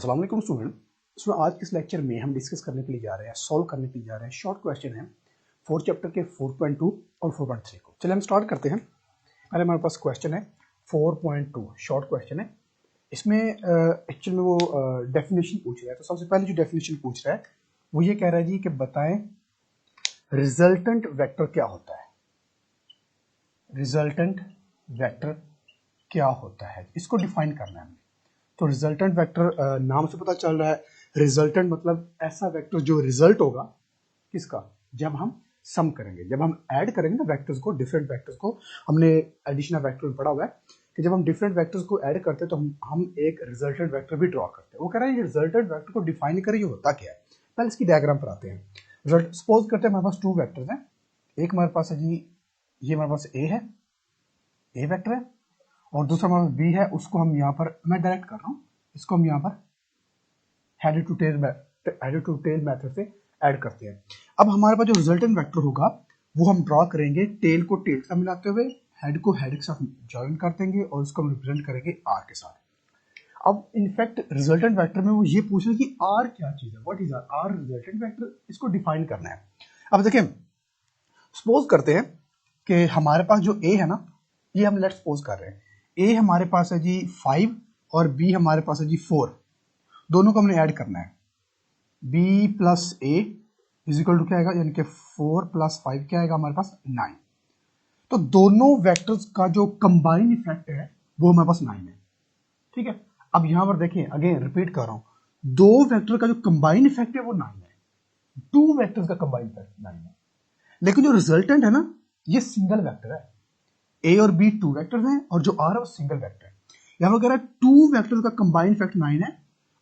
अस्सलाम वालेकुम स्टूडेंट। आज के इस लेक्चर में हम डिस्कस करने के लिए जा रहे हैं, सॉल्व करने के लिए जा रहे हैं शॉर्ट क्वेश्चन है 4 चैप्टर के 4.2 और 4.3 को। चलिए हम स्टार्ट करते हैं। पहले हमारे पास क्वेश्चन है 4.2 शॉर्ट क्वेश्चन है। इसमें एक्चुअल में वो डेफिनेशन पूछ रहा है। तो सबसे पहले जो डेफिनेशन पूछ रहा है वो ये कह रहा है जी कि बताएं रिजल्टेंट वेक्टर क्या होता है। रिजल्टेंट वेक्टर क्या होता है, इसको डिफाइन करना है हमें। तो रिजल्टेंट वेक्टर नाम से पता चल रहा है, रिजल्टेंट मतलब ऐसा वेक्टर जो रिजल्ट होगा किसका, जब हम सम करेंगे, जब हम ऐड करेंगे ना वेक्टर्स को, डिफरेंट वेक्टर्स को। हमने एडिशन ऑफ वेक्टर में पढ़ा हुआ है कि जब हम डिफरेंट वेक्टर्स को ऐड करते हैं तो हम एक रिजल्टेंट वेक्टर भी ड्रॉ करते हैं। वो कह रहा है ये रिजल्टेंट वेक्टर को डिफाइन करें, ये होता क्या है। पहले इसकी डायग्राम पर आते हैं। रिजल्ट सपोज करते हैं हमारे पास टू वेक्टर्स हैं। एक हमारे पास है जी, ये हमारे पास ए है, ए वेक्टर है, और दूसरा हमारे पास बी है। उसको हम यहाँ पर, मैं डायरेक्ट कर रहा हूँ, इसको हम यहाँ पर हेड टू टेल मेथड से ऐड करते हैं। अब हमारे पास जो रिजल्टेंट वेक्टर होगा वो हम ड्रॉ करेंगे टेल को टेल के साथ मिलाते हुए, हेड को हेड के साथ ज्वाइन कर देंगे और इसको हम रिप्रेजेंट करेंगे आर के साथ। अब इनफैक्ट रिजल्टेंट वेक्टर में वो ये पूछ रहे हैं कि आर क्या चीज है, what is R, R resultant vector, इसको डिफाइन करना है। अब देखिए सपोज करते हैं कि हमारे पास जो ए है ना, ये हम लेट सपोज कर रहे हैं ए हमारे पास है जी 5 और बी हमारे पास है जी 4। दोनों को हमने ऐड करना है। b plus A is equal to क्या आएगा, यानी कि 4 प्लस 5 क्या आएगा हमारे पास 9। तो दोनों वेक्टर्स का जो कंबाइन इफेक्ट है वो हमारे पास 9 है। ठीक है, अब यहां पर देखिए, अगेन रिपीट कर रहा हूं, दो वेक्टर का जो कंबाइन इफेक्ट है वो 9 है। टू वेक्टर्स का कंबाइन इफेक्ट 9 है। लेकिन जो रिजल्टेंट है ना, ये सिंगल वेक्टर है। ए और बी टू वेक्टर्स हैं और जो आर है वो सिंगल वेक्टर है। यहां पर कह रहा है टू वेक्टर्स का कंबाइन इफेक्ट 9 है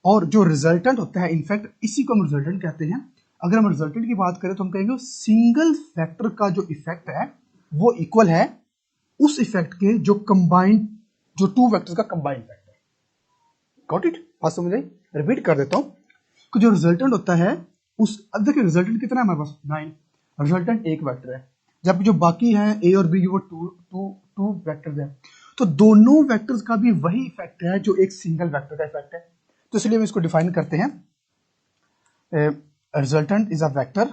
और जो रिजल्टेंट होता है, इनफैक्ट इसी को हम रिजल्टेंट कहते हैं। अगर हम रिजल्टेंट की बात करें तो हम कहेंगे सिंगल फैक्टर का जो इफेक्ट है वो इक्वल है उस इफेक्ट के जो कंबाइंड, जो टू वेक्टर्स का कंबाइंड इफेक्ट है। गॉट इट, बात समझ आई? रिपीट कर देता हूं कि जो रिजल्टेंट होता है उस, अब देखिए रिजल्टेंट कितना है हमारे पास 9, रिजल्टेंट एक वेक्टर है, जबकि जो बाकी है ए और बी वो टू वेक्टर्स हैं। तो दोनों वेक्टर्स का भी वही इफेक्ट है जो एक सिंगल वेक्टर का इफेक्ट है। तो इसलिए हम इसको डिफाइन करते हैं, resultant is a vector,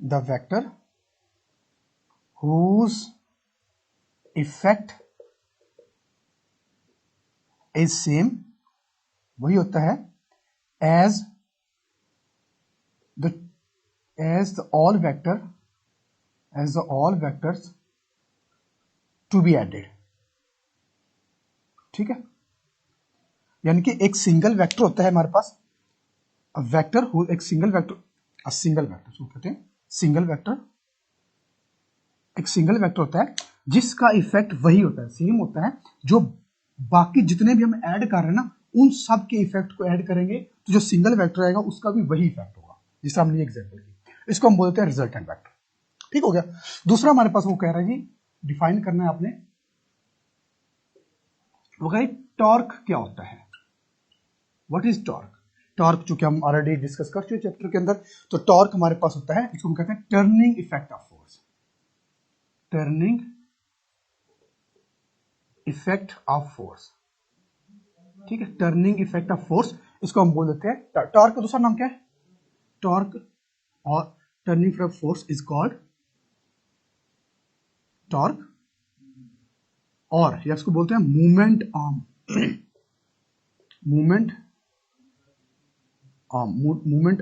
the vector whose effect is same, वही होता है as the all vectors to be added। ठीक है, यानी कि एक सिंगल वेक्टर होता है हमारे पास, वेक्टर हो, एक सिंगल वेक्टर, कहते हैं सिंगल वेक्टर, एक सिंगल वेक्टर होता है जिसका इफेक्ट वही होता है, सेम होता है, जो बाकी जितने भी हम ऐड कर रहे हैं ना उन सब के इफेक्ट को ऐड करेंगे तो जो सिंगल वेक्टर आएगा उसका भी वही इफेक्ट होगा, जिसका हमने एग्जांपल की। इसको हम बोलते हैं रिजल्टेंट वेक्टर। ठीक हो गया। दूसरा हमारे पास वो कह रहा है जी, डिफाइन करना है आपने, वो कह रहा है टॉर्क क्या होता है, व्हाट इज टॉर्क। टॉर्क चूंकि हम ऑलरेडी डिस्कस कर चुके चैप्टर के अंदर, तो टॉर्क हमारे पास होता है, इसको हम कहते हैं turning effect of force, turning effect of force. ठीक है, टर्निंग इफेक्ट ऑफ फोर्स, इसको हम बोल देते हैं टॉर्क का दूसरा नाम क्या है, टॉर्क, और turning effect of force is called torque, और या इसको बोलते हैं movement arm, movement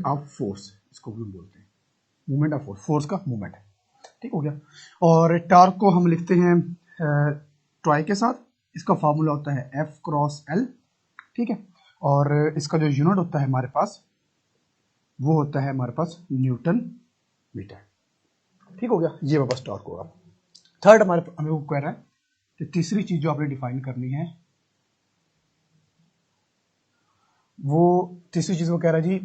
of force, इसको भी बोलते हैं मूवमेंट ऑफ फोर्स, फोर्स का मूवमेंट है। ठीक हो गया। और टॉर्क को हम लिखते हैं ट्राई के साथ, इसका फॉर्मूला होता है F क्रॉस L। ठीक है, और इसका जो यूनिट होता है हमारे पास वो होता है हमारे पास न्यूटन मीटर। ठीक हो गया, ये हमारे पास टॉर्क होगा। थर्ड हमें वो कह रहा है कि तीसरी चीज जो आपने डिफाइन करनी है, वो तीसरी चीज वो कह रहा है जी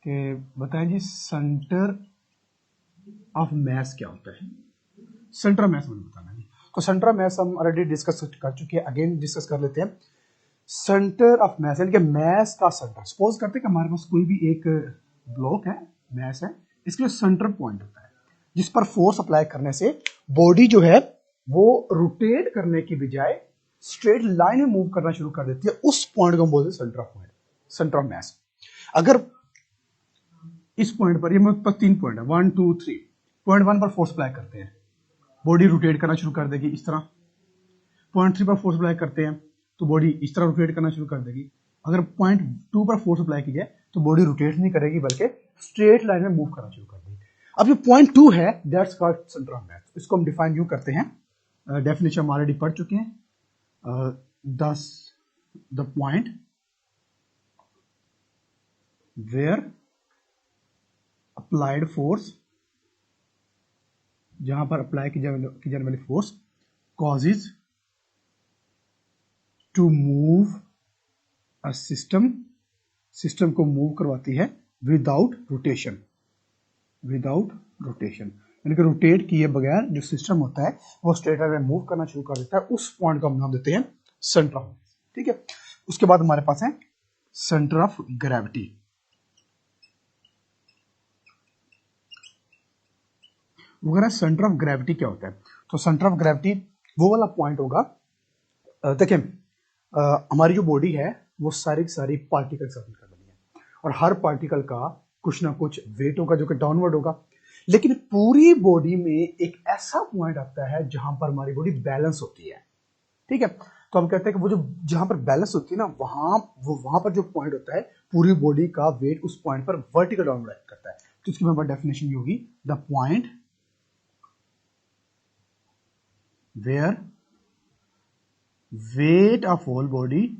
कि बताएं जी सेंटर ऑफ मैस क्या होता है। सेंटर ऑफ मैस हमें बताना है। तो सेंटर ऑफ मैस हम ऑलरेडी डिस्कस कर चुके हैं, अगेन डिस्कस कर लेते हैं। सेंटर ऑफ मैस यानी कि मैस का सेंटर, सपोज करते हैं कि हमारे पास कोई भी एक ब्लॉक है, मैस है, इसके लिए सेंटर पॉइंट होता है जिस पर फोर्स अप्लाई करने से बॉडी जो है वो रोटेट करने की बजाय स्ट्रेट लाइन में मूव करना शुरू कर देती है, उस पॉइंट को हम बोलते हैं centre of point, centre of mass. अगर इस पॉइंट पर, ये मेरे पास 3 पॉइंट है, 1 2 3, पॉइंट 1 पर फोर्स अप्लाई करते हैं, बॉडी रोटेट करना शुरू कर देगी इस तरह। पॉइंट 3 पर फोर्स अप्लाई करते हैं तो बॉडी इस तरह रोटेट करना शुरू कर देगी। अगर पॉइंट 2 पर फोर्स अप्लाई की जाए तो बॉडी रोटेट नहीं करेगी बल्कि स्ट्रेट लाइन में मूव करना शुरू कर देगी। अब जो पॉइंट 2 है that's called centre of mass. इसको हम डिफाइन यूं करते हैं, डेफिनेशन हम ऑलरेडी पढ़ चुके हैं। thus the point where applied force, जहां पर अप्लाई की जाने वाली force causes to move a system, system को मूव करवाती है विदाउट रोटेशन, विदाउट रोटेशन यानी कि रोटेट किए बगैर जो सिस्टम होता है वो स्ट्रेट लाइन में मूव करना शुरू कर देता है, उस पॉइंट को हम नाम देते हैं सेंटर ऑफ मास। ठीक है, उसके बाद हमारे पास है सेंटर ऑफ ग्रेविटी। वगैरह सेंटर ऑफ ग्रेविटी क्या होता है? तो सेंटर ऑफ ग्रेविटी वो वाला पॉइंट होगा, देखिए हमारी जो बॉडी है वो सारी की सारी पार्टिकल से मिलकर बनी है और हर पार्टिकल का कुछ ना कुछ वेट होगा जो कि डाउनवर्ड होगा, लेकिन पूरी बॉडी में एक ऐसा पॉइंट आता है जहां पर हमारी बॉडी बैलेंस होती है। ठीक है, तो हम कहते हैं कि वो जो जहां पर बैलेंस होती है ना, वहां पर जो पॉइंट होता है पूरी बॉडी का वेट उस पॉइंट पर वर्टिकल डाउनवर्ड एक्ट करता है। तो इसकी हमारी डेफिनेशन ये होगी, the point where weight of whole body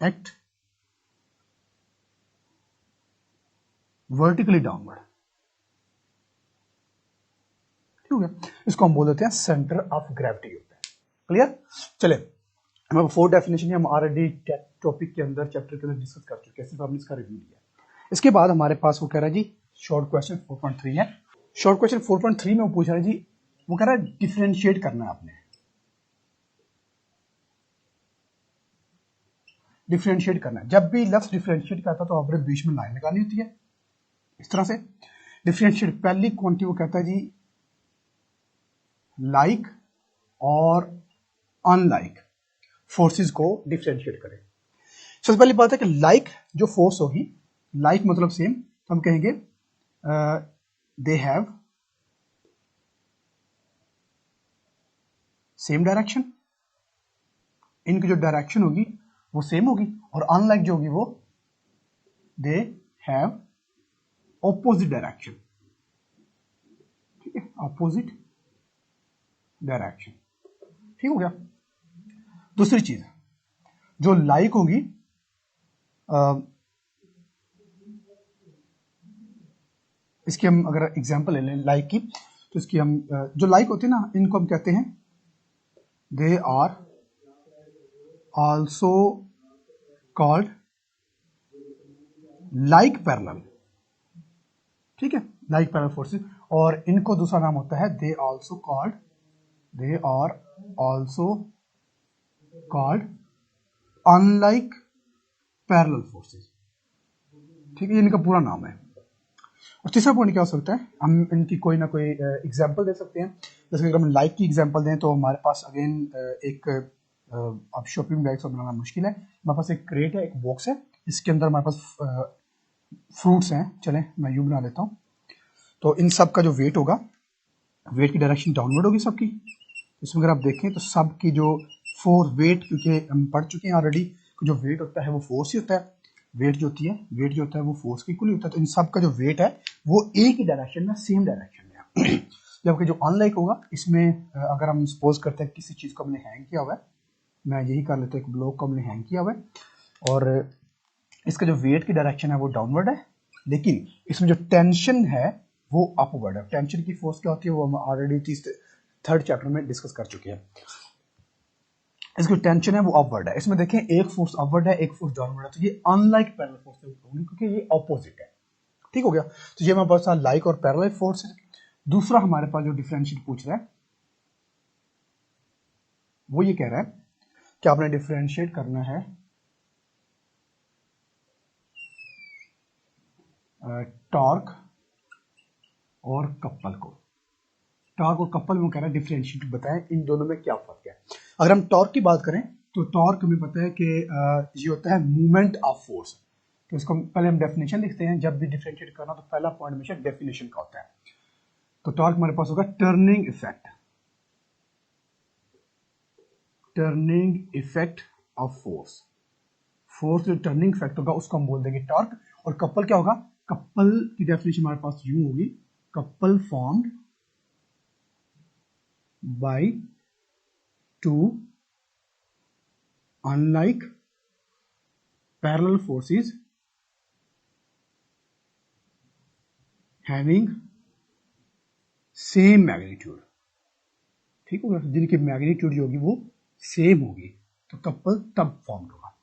act vertically downward। ठीक हो गया, इसको हम बोल देते हैं सेंटर ऑफ ग्रेविटी होता है। क्लियर? चले, हम 4 डेफिनेशन हम ऑलरेडी टॉपिक के अंदर, चैप्टर के अंदर डिस्कस कर चुके हैं, सिर्फ हमने इसका रिव्यू लिया। इसके बाद हमारे पास वो कह रहा है जी शॉर्ट क्वेश्चन 4.3 है। शॉर्ट क्वेश्चन 4.3 में वो पूछ रहा है जी, वो कह रहा है डिफरेंशिएट करना है आपने, डिफरेंशिएट करना है। जब भी लफ्ज डिफरेंशिएट करता है तो आपने बीच में लाइन लगानी होती है इस तरह से। डिफरेंशिएट पहली क्वांटिटी वो कहता है जी लाइक और अनलाइक फोर्सेस को डिफरेंशिएट करें। सबसे पहली बात है कि लाइक जो फोर्स होगी, लाइक मतलब सेम, तो हम कहेंगे दे हैव सेम डायरेक्शन, इनकी जो डायरेक्शन होगी वो सेम होगी। और अनलाइक जो होगी वो दे हैव ऑपोजिट डायरेक्शन। ठीक है, ऑपोजिट डायरेक्शन। ठीक हो गया। दूसरी चीज जो लाइक होगी, इसकी हम अगर एग्जांपल ले लें लाइक की, तो इसकी हम जो लाइक होती है ना, इनको हम कहते हैं they are also called like parallel. ठीक है, लाइक पैरेलल फोर्सेस। और इनको दूसरा नाम होता है they are also called unlike parallel forces. ठीक है, ये इनका पूरा नाम है। और तीसरा पॉइंट क्या हो सकता है, हम इनकी कोई ना कोई एग्जांपल दे सकते हैं। जैसे अगर हम लाइक की एग्जांपल दें तो हमारे पास अगेन एक अब शॉपिंग बैग्स बनाना मुश्किल है। हमारे पास एक क्रेट है, एक बॉक्स है, इसके अंदर हमारे पास फ्रूट्स हैं। चलें मैं यूं बना लेता हूँ। तो इन सब का जो वेट होगा, वेट की डायरेक्शन डाउनवर्ड होगी सबकी। इसमें अगर आप देखें तो सब की जो फोर्स वेट, क्योंकि हम पढ़ चुके हैं ऑलरेडी, जो वेट होता है वो फोर्स ही होता है। वेट जो होता है वो फोर्स के इक्वल होता है। तो इन सब का जो वेट है वो एक ही डायरेक्शन में, सेम डायरेक्शन में है। जबकि जो अनलाइक होगा, इसमें अगर हम सपोज करते हैं किसी चीज को हमने हैंग किया हुआ है, मैं यही कर लेता हूँ, एक ब्लॉक को हमने हैंग किया हुआ है और इसका जो वेट की डायरेक्शन है वो डाउनवर्ड है, लेकिन इसमें जो टेंशन है वो अपवर्ड है। टेंशन की फोर्स क्या होती है वो हम ऑलरेडी 3rd चैप्टर में डिस्कस कर चुके हैं। इसकी टेंशन है वो अपवर्ड है। इसमें देखें एक फोर्स अपवर्ड है, एक फोर्स डाउनवर्ड है, तो ये अनलाइक पैरेलल फोर्स होगी क्योंकि ये ऑपोजिट है। ठीक हो गया, तो ये हमारे पास लाइक और पैरेलल फोर्स है। दूसरा हमारे पास जो डिफरेंशिएट पूछ रहा है वो ये कह रहा है कि आपने डिफरेंशिएट करना है टॉर्क और कपल को। टॉर्क और कपल में कह रहा है डिफरेंशिएट बताएं इन दोनों में क्या फर्क है। अगर हम टॉर्क की बात करें तो टॉर्क हमें पता है कि ये होता है मूवमेंट ऑफ फोर्स। तो इसको पहले हम डेफिनेशन लिखते हैं, जब भी डिफरेंशिएट करना तो पहला पॉइंट हमेशा डेफिनेशन का होता है। तो टॉर्क हमारे पास होगा turning effect, turning effect of force. Force जो टर्निंग इफेक्ट होगा उसको हम बोल देंगे टॉर्क। और कपल क्या होगा, कपल की डेफिनेशन हमारे पास यूं होगी, couple formed by two unlike parallel forces having same magnitude. ठीक होगा, जिनकी मैग्नीट्यूड जो होगी वो सेम होगी, तो कपल तब फॉर्म्ड होगा,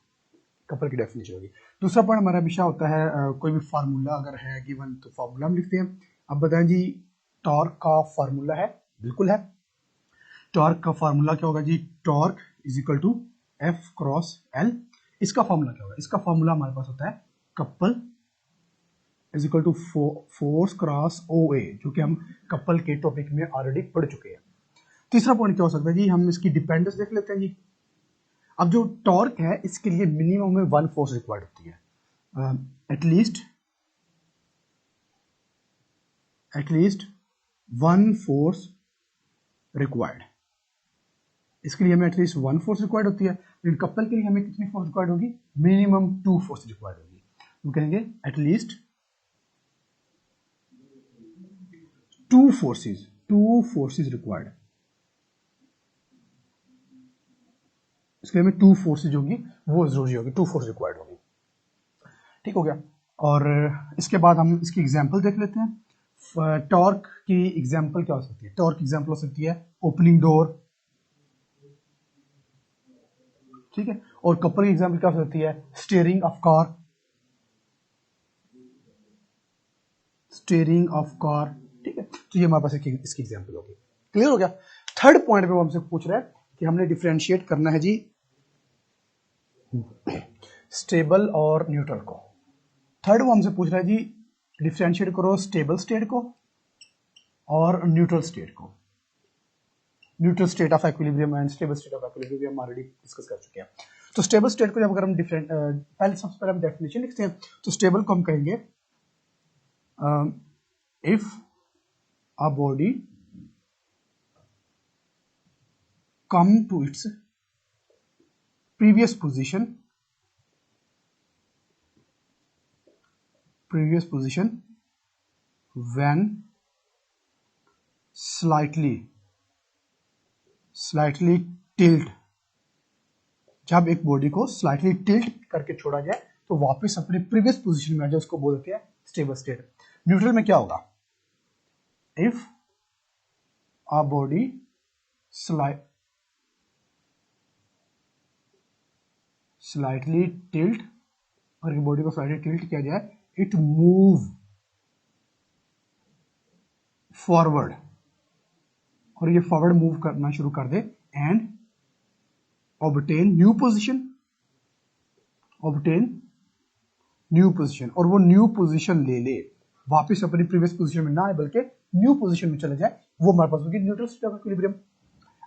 कपल की डेफिनेशन होगी। दूसरा पॉइंट हमारा हमेशा होता है कोई भी फार्मूला अगर है गिवन तो फार्मूला हम लिखते हैं। अब बताएं जी टॉर्क का फार्मूला है, बिल्कुल है। टॉर्क का फार्मूला क्या होगा जी, torque is equal to F cross L. इसका फार्मूला क्या होगा, इसका फार्मूला हमारे पास होता है couple is equal to force cross O A, जो कि हम कपल के टॉपिक में ऑलरेडी पढ़ चुके हैं। तीसरा पॉइंट क्या हो सकता है जी, हम इसकी डिपेंडेंस देख लेते हैं जी। अब जो टॉर्क है इसके लिए मिनिमम में वन फोर्स रिक्वायर्ड होती है, एटलीस्ट वन फोर्स रिक्वायर्ड। इसके लिए हमें एटलीस्ट वन फोर्स रिक्वायर्ड होती है, लेकिन कपल के लिए हमें कितनी फोर्स रिक्वायर्ड होगी, मिनिमम टू फोर्स रिक्वायर्ड होगी। हम कहेंगे एटलीस्ट टू फोर्सेस रिक्वायर्ड। इसके लिए हमें टू फोर्सेज होगी, वो जरूरी होगी, टू फोर्स रिक्वायर्ड होगी। ठीक हो गया। और इसके बाद हम इसकी एग्जांपल देख लेते हैं। टॉर्क की एग्जांपल क्या हो सकती है, टॉर्क एग्जांपल हो सकती है ओपनिंग डोर, ठीक है। और कपल की एग्जांपल क्या हो सकती है, steering of car, steering of car, ठीक है। तो ये हमारे पास इसकी एग्जांपल होगी। क्लियर हो गया। थर्ड पॉइंट पे वो हमसे पूछ रहा है कि हमने डिफरेंशिएट करना है जी स्टेबल और न्यूट्रल को। थर्ड वो हमसे पूछ रहा है जी डिफरेंशिएट करो स्टेबल स्टेट को और न्यूट्रल स्टेट को। Neutral state of equilibrium and stable state of equilibrium हम ऑलरेडी डिस्कस कर चुके हैं। तो स्टेबल स्टेट को जब अगर हम पहले सबसे पहले हम डेफिनेशन लिखते हैं, तो स्टेबल को हम कहेंगे if a body come to its previous position when slightly tilt, जब एक बॉडी को स्लाइटली टिल्ट करके छोड़ा जाए तो वापस अपने प्रीवियस पोजीशन में आ जाए, उसको बोलते हैं स्टेबल स्टेट। न्यूट्रल में क्या होगा, if a body slightly tilt, अगर बॉडी को स्लाइटली टिल्ट किया जाए, इट मूव फॉरवर्ड, और ये फॉरवर्ड मूव करना शुरू कर दे, एंड ऑब्टेन न्यू पोजीशन, और वो न्यू पोजीशन ले ले, वापस अपनी प्रीवियस पोजीशन में ना आए बल्कि न्यू पोजीशन में चले जाए, वो हमारे पास होगी न्यूट्रल स्टेट ऑफ इक्विलिब्रियम।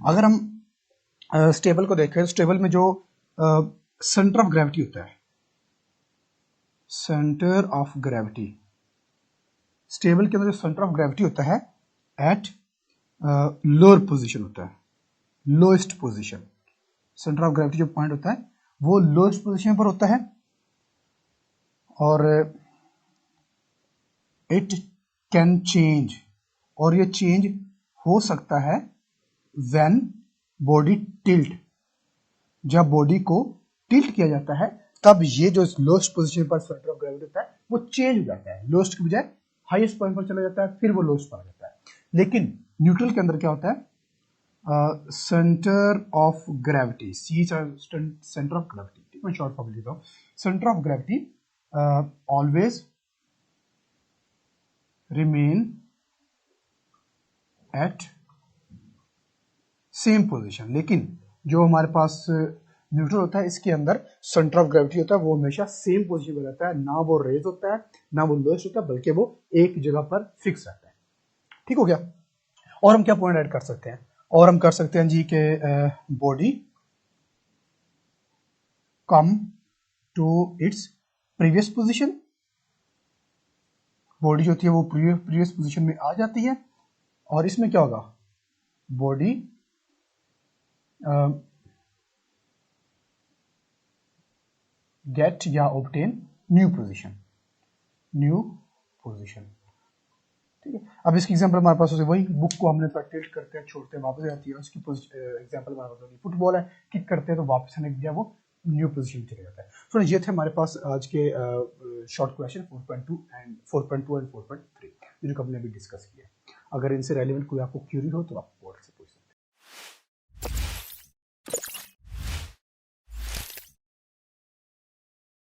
अगर हम स्टेबल को देखें, स्टेबल में जो सेंटर ऑफ ग्रेविटी होता है, सेंटर ऑफ ग्रेविटी, स्टेबल के अंदर जो सेंटर ऑफ ग्रेविटी होता है एट लोअर पोजीशन होता है, lowest position. Centre of gravity जो पॉइंट होता है वो लोएस्ट पोजीशन पर होता है, और इट कैन चेंज, और ये चेंज हो सकता है व्हेन बॉडी टिल्ट, जब बॉडी को टिल्ट किया जाता है तब ये जो लोएस्ट पोजीशन पर सेंटर ऑफ ग्रेविटी होता है वो चेंज हो जाता है, लोएस्ट के बजाय हाईएस्ट पॉइंट पर चला जाता है, फिर वो लोएस्ट पर आ जाता है। लेकिन न्यूट्रल के अंदर क्या होता है, centre of gravity, centre of gravity, ठीक, मैं शॉर्ट फॉर्म लिखता हूं, centre of gravity always remain at same position. लेकिन जो हमारे पास न्यूट्रल होता है, इसके अंदर सेंटर ऑफ ग्रेविटी होता है, वो हमेशा सेम पोजीशन में रहता है, ना वो रेज होता है ना वो लोएस्ट होता है, बल्कि वो एक जगह पर फिक्स रहता है। ठीक हो गया। और हम क्या पॉइंट ऐड कर सकते हैं, और हम कर सकते हैं जी के body come to its previous position, body जो होती है वो प्रीवियस पोजीशन में आ जाती है, और इसमें क्या होगा, बॉडी गेट या ऑब्टेन न्यू पोजीशन, ठीक है। अब इसकी एग्जांपल हमारे पास होती है, वही बुक को हमने टिल्ट करते हैं, छोड़ते हैं, वापस आती है, उसकी एग्जांपल हमारे पास होगी फुटबॉल है, किक करते हैं तो वापस आने के लिए वो न्यू पोजीशन चले जाता है। तो ये थे हमारे पास आज के शॉर्ट क्वेश्चन 4.2 एंड 4.3 जिनको हमने अभी डिस्कस किया। अगर इनसे रेलिवेंट कोई आपको क्यूरी हो तो आप